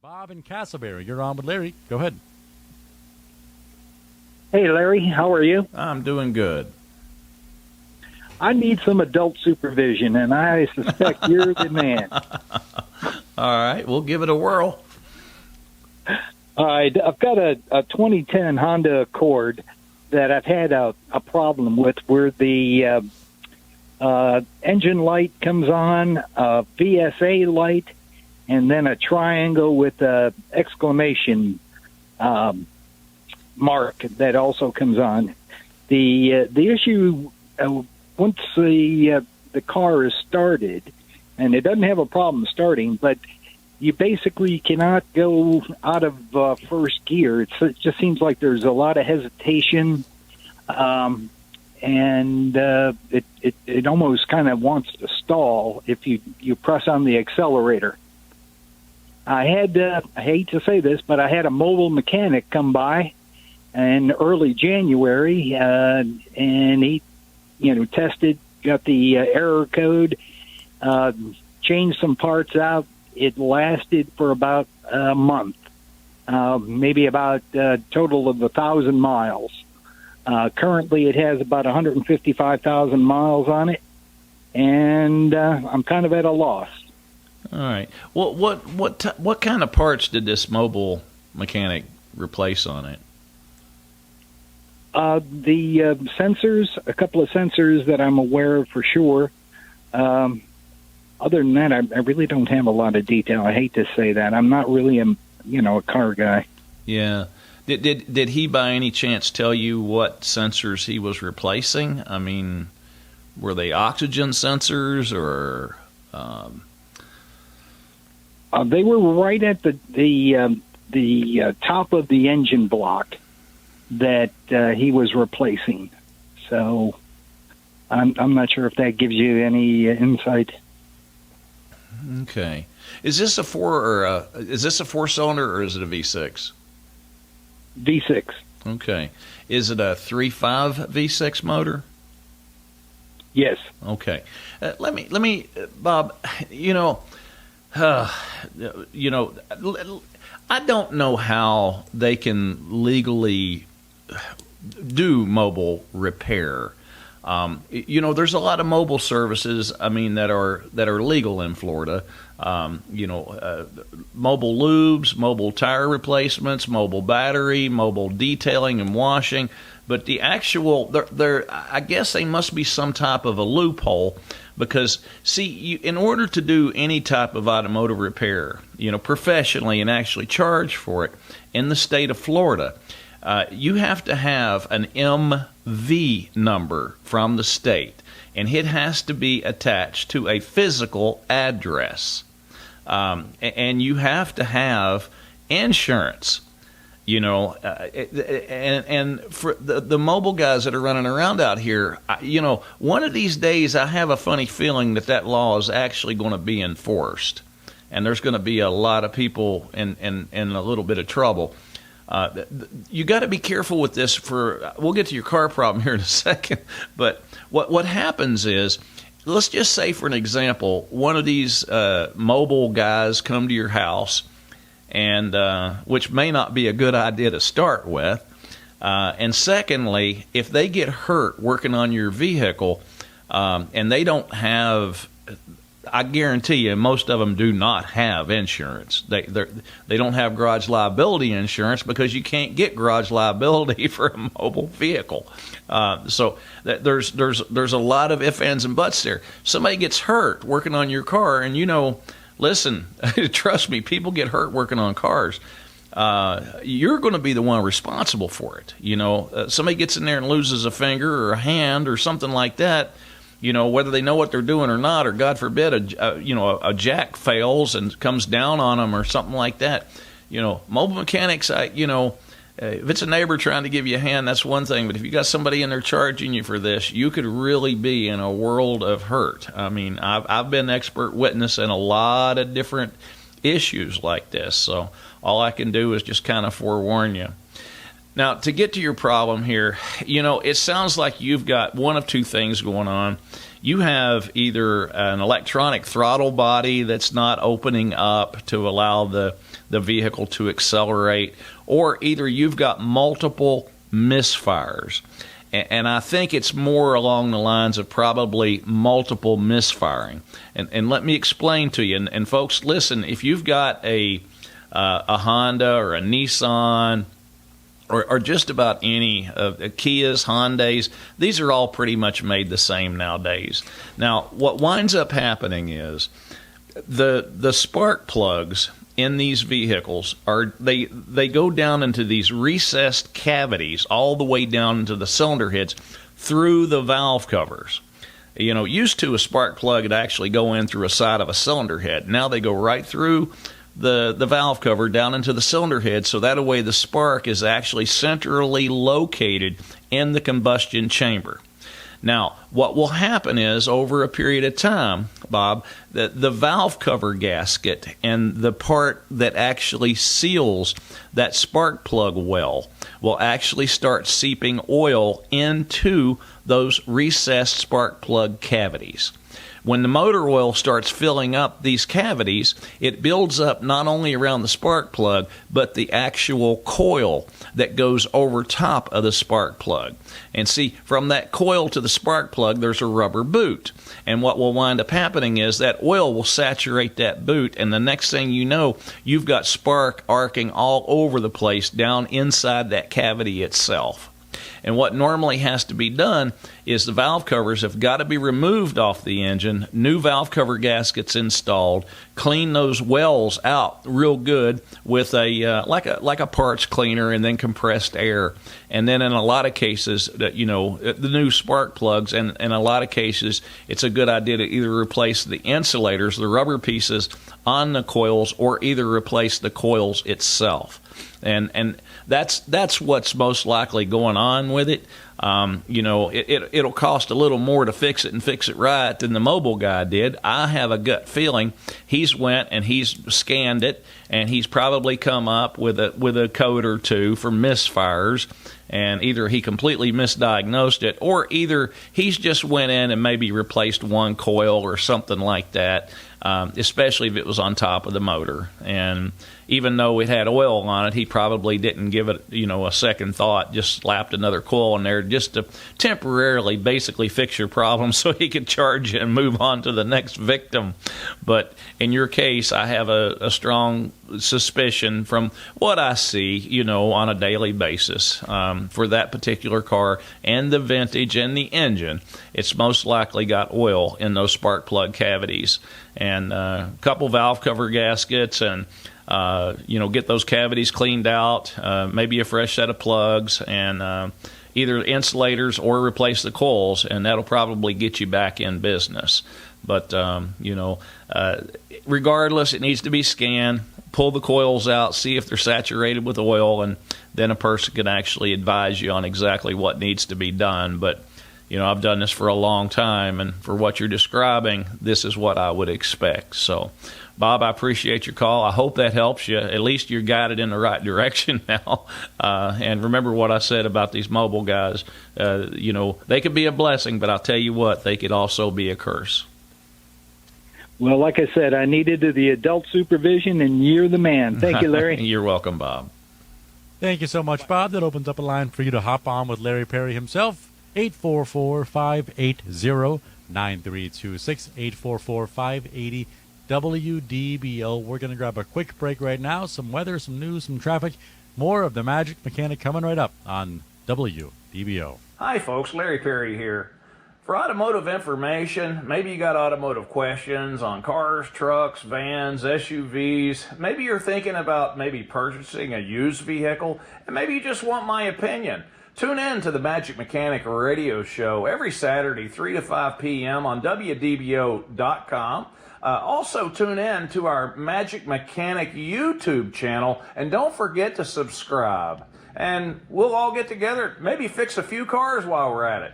Bob in Casselberry. You're on with Larry. Go ahead. Hey, Larry, how are you? I'm doing good. I need some adult supervision, and I suspect you're the man. All right, we'll give it a whirl. All right, I've got a 2010 Honda Accord that I've had a problem with where the engine light comes on, a VSA light, and then a triangle with a exclamation mark that also comes on. The issue once the car is started, and it doesn't have a problem starting, but you basically cannot go out of first gear. It just seems like there's a lot of hesitation, and it almost kind of wants to stall if you press on the accelerator. I hate to say this, but I had a mobile mechanic come by in early January, and he, tested, got the error code, changed some parts out. It lasted for about a month, maybe about a total of 1,000 miles. Currently, it has about 155,000 miles on it, and I'm kind of at a loss. All right. Well, what kind of parts did this mobile mechanic replace on it? The sensors, a couple of sensors that I'm aware of for sure. Other than that, I really don't have a lot of detail. I hate to say that. I'm not really a car guy. Yeah. Did he by any chance tell you what sensors he was replacing? I mean, were they oxygen sensors or? They were right at the top of the engine block that he was replacing. So I'm not sure if that gives you any insight. Okay. Is this a four-cylinder or is it a V6? V6. Okay. Is it a 3.5 V6 motor? Yes. Okay. Let me, Bob. I don't know how they can legally do mobile repair. There's a lot of mobile services, that are legal in Florida. Mobile lubes, mobile tire replacements, mobile battery, mobile detailing and washing. But the actual, I guess they must be some type of a loophole because, in order to do any type of automotive repair, professionally and actually charge for it in the state of Florida, you have to have an MV number from the state, and it has to be attached to a physical address. And you have to have insurance, and for the mobile guys that are running around out here, one of these days I have a funny feeling that law is actually going to be enforced, and there's going to be a lot of people in a little bit of trouble. You got to be careful with this. We'll get to your car problem here in a second, but what happens is, let's just say, for an example, one of these mobile guys come to your house, and which may not be a good idea to start with. And secondly, if they get hurt working on your vehicle, and they don't have, I guarantee you, most of them do not have insurance. They don't have garage liability insurance because you can't get garage liability for a mobile vehicle. So there's a lot of ifs, ands, and buts there. Somebody gets hurt working on your car, and listen, trust me, people get hurt working on cars. You're going to be the one responsible for it. Somebody gets in there and loses a finger or a hand or something like that. Whether they know what they're doing or not, or God forbid, a jack fails and comes down on them or something like that. Mobile mechanics, if it's a neighbor trying to give you a hand, that's one thing. But if you got somebody in there charging you for this, you could really be in a world of hurt. I've been expert witness in a lot of different issues like this. So all I can do is just kind of forewarn you. Now, to get to your problem here, it sounds like you've got one of two things going on. You have either an electronic throttle body that's not opening up to allow the the vehicle to accelerate, or either you've got multiple misfires. And I think it's more along the lines of probably multiple misfiring. And let me explain to you. And folks, listen, if you've got a Honda or a Nissan or just about any Kias, Hyundais, these are all pretty much made the same nowadays. Now, what winds up happening is the spark plugs in these vehicles they go down into these recessed cavities all the way down into the cylinder heads through the valve covers. You know, used to a spark plug would actually go in through a side of a cylinder head. Now they go right through the valve cover down into the cylinder head, so that way the spark is actually centrally located in the combustion chamber. Now, what will happen is, over a period of time, Bob, the valve cover gasket and the part that actually seals that spark plug well will actually start seeping oil into those recessed spark plug cavities. When the motor oil starts filling up these cavities, it builds up not only around the spark plug, but the actual coil that goes over top of the spark plug. And see, from that coil to the spark plug, there's a rubber boot. And what will wind up happening is that oil will saturate that boot, and the next thing you know, you've got spark arcing all over the place down inside that cavity itself. And what normally has to be done is the valve covers have got to be removed off the engine, new valve cover gaskets installed, clean those wells out real good with a like a parts cleaner, and then compressed air. And then in a lot of cases, the new spark plugs, and in a lot of cases, it's a good idea to either replace the insulators, the rubber pieces on the coils, or either replace the coils itself. And that's what's most likely going on with it. It'll cost a little more to fix it and fix it right than the mobile guy did. I have a gut feeling he's went and he's scanned it, and he's probably come up with a code or two for misfires, and either he completely misdiagnosed it, or either he's just went in and maybe replaced one coil or something like that, especially if it was on top of the motor. And even though it had oil on it, he probably didn't give it, a second thought, just slapped another coil in there just to temporarily basically fix your problem so he could charge you and move on to the next victim. But in your case, I have a strong suspicion from what I see, on a daily basis, for that particular car and the vintage and the engine. It's most likely got oil in those spark plug cavities. And a couple valve cover gaskets, and get those cavities cleaned out, maybe a fresh set of plugs, and either insulators or replace the coils, and that'll probably get you back in business. But, regardless, it needs to be scanned, pull the coils out, see if they're saturated with oil, and then a person can actually advise you on exactly what needs to be done. But, I've done this for a long time, and for what you're describing, this is what I would expect. So, Bob, I appreciate your call. I hope that helps you. At least you're guided in the right direction now. And remember what I said about these mobile guys. They could be a blessing, but I'll tell you what, they could also be a curse. Well, like I said, I needed the adult supervision, and you're the man. Thank you, Larry. You're welcome, Bob. Thank you so much, Bob. That opens up a line for you to hop on with Larry Perry himself. 844-580-9326, 844-580 WDBO. We're going to grab a quick break right now. Some weather, some news, some traffic. More of the Magic Mechanic coming right up on WDBO. Hi, folks. Larry Perry here. For automotive information, maybe you got automotive questions on cars, trucks, vans, SUVs. Maybe you're thinking about purchasing a used vehicle, and maybe you just want my opinion. Tune in to the Magic Mechanic radio show every Saturday, 3 to 5 p.m. on wdbo.com. Also tune in to our Magic Mechanic YouTube channel, and don't forget to subscribe. And we'll all get together, maybe fix a few cars while we're at it.